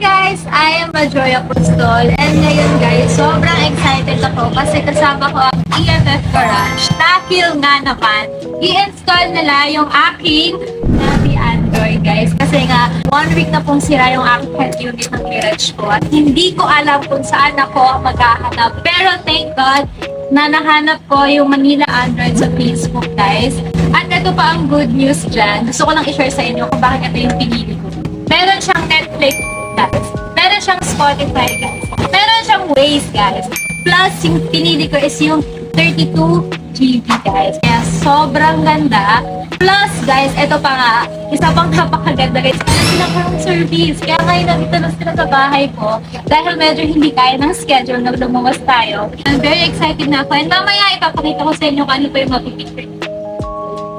guys! I am Joy Apostol and ngayon guys, sobrang excited ako kasi kasama ko ang EFF Garage dahil nga naman i-install nila yung aking Navi Android guys kasi nga 1 week na pong sira yung aking head unit ng garage ko at hindi ko alam kung saan ako maghahanap pero thank God na nahanap ko yung Manila Android sa Facebook guys. At ito pa ang good news dyan. Gusto ko lang i-share sa inyo kung bakit ito yung pinili ko. Meron siyang Netflix guys. Meron siyang Spotify guys. Meron siyang Waze guys. Plus yung pinili ko is yung 32GB guys. Kaya sobrang ganda. Plus guys, ito pa nga, isa pang napakaganda guys. Meron silang room service. Kaya ngayon nandito na sila sa bahay ko. Dahil medyo hindi kaya ng schedule na lumuwas tayo. I'm very excited na ako. And mamaya ipapakita ko sa inyo kung ano pa yung mapipicture.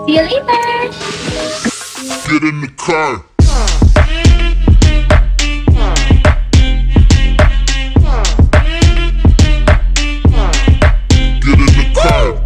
See you later! Get in the car. Get in the car.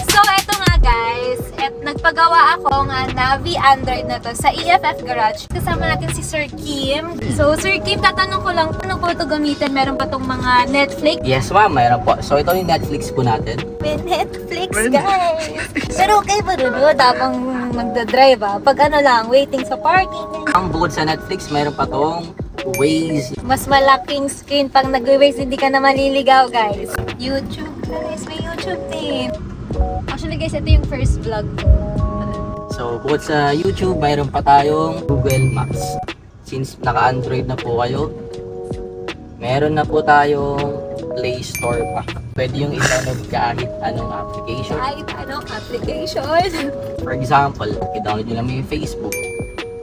So, eto nga guys. Nagpagawa ako ng Navi Android na to sa EFF Garage. Kasama natin si Sir Kim. So, Sir Kim, tatanong ko lang, paano ko ito gamitin? Meron pa tong mga Netflix? Yes ma'am, mayroon po. So ito yung Netflix po natin. May Netflix, guys! Pero okay ba doon? Tapang magdadrive Pag ano lang, waiting sa parking. Ang bukod sa Netflix, mayroon pa tong Waze. Mas malaking screen pag nag-waze, hindi ka na maliligaw, guys. YouTube, guys. May YouTube din. Actually, guys, ito yung first vlog ko. So bukod sa YouTube, mayroon pa tayong Google Maps. Since naka-Android na po kayo, meron na po tayong Play Store pa. Pwede yung i-download kahit anong application. Kahit anong application. For example, i-download nyo lang yung Facebook.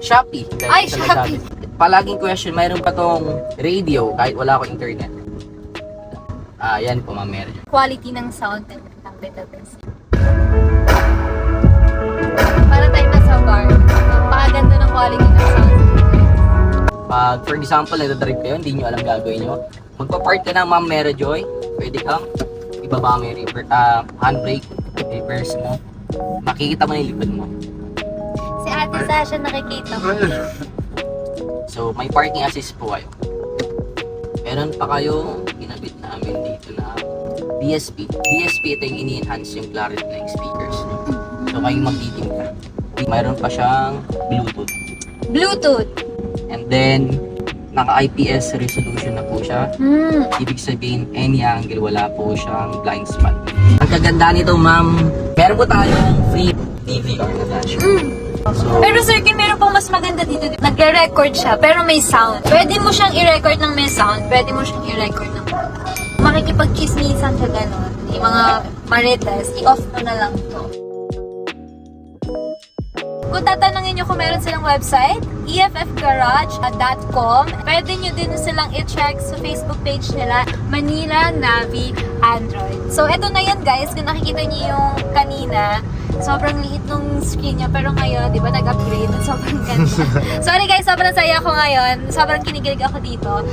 Shopee. Ay, Sa Shopee. Palaging question, mayroon pa tong radio kahit wala akong internet. Yan po ma'am, meron. Quality ng sound and database. Para tayo nasa bar. Napakaganda ng quality ng sound. Pag for example, nagdadrive kayo, hindi nyo alam gagawin nyo. Magpa-park ka ng Ma'am Mera Joy, pwede kang ibaba mo yung handbrake, reverse mo. Makikita mo yung likod mo. Si Ate Sasha nakikita ko. So, may parking assist po kayo. Meron pa kayo, ginabit namin dito na DSP. DSP, ito yung ini-enhance yung clarity ng speakers nyo. So, kayong magtiting ka. Mayroon pa siyang Bluetooth. Bluetooth. And then, naka-IPS resolution na po siya. Ibig sabihin, any angle, wala po siyang blind spot. Ang kaganda nito, ma'am, meron po tayong free DVR na flash. So, Pero Sir Kim, meron pang mas maganda dito. Nagre-record siya, pero may sound. Pwede mo siyang i-record ng may sound, pwede mo siyang i-record ng wala. Makikipag-chismisan ka gano'n. Yung mga marites, i-off mo na lang to. Kung tatanungin nyo kung meron silang website, effgarage.com. Pwede nyo din silang i-check sa Facebook page nila, Manila Navi Android. So, eto na yun guys. Kung nakikita nyo yung kanina, sobrang liit nung screen niya. Pero ngayon, di ba, nag-upgrade. Sobrang ganda. Sorry guys, sobrang saya ako ngayon. Sobrang kinikilig ako dito.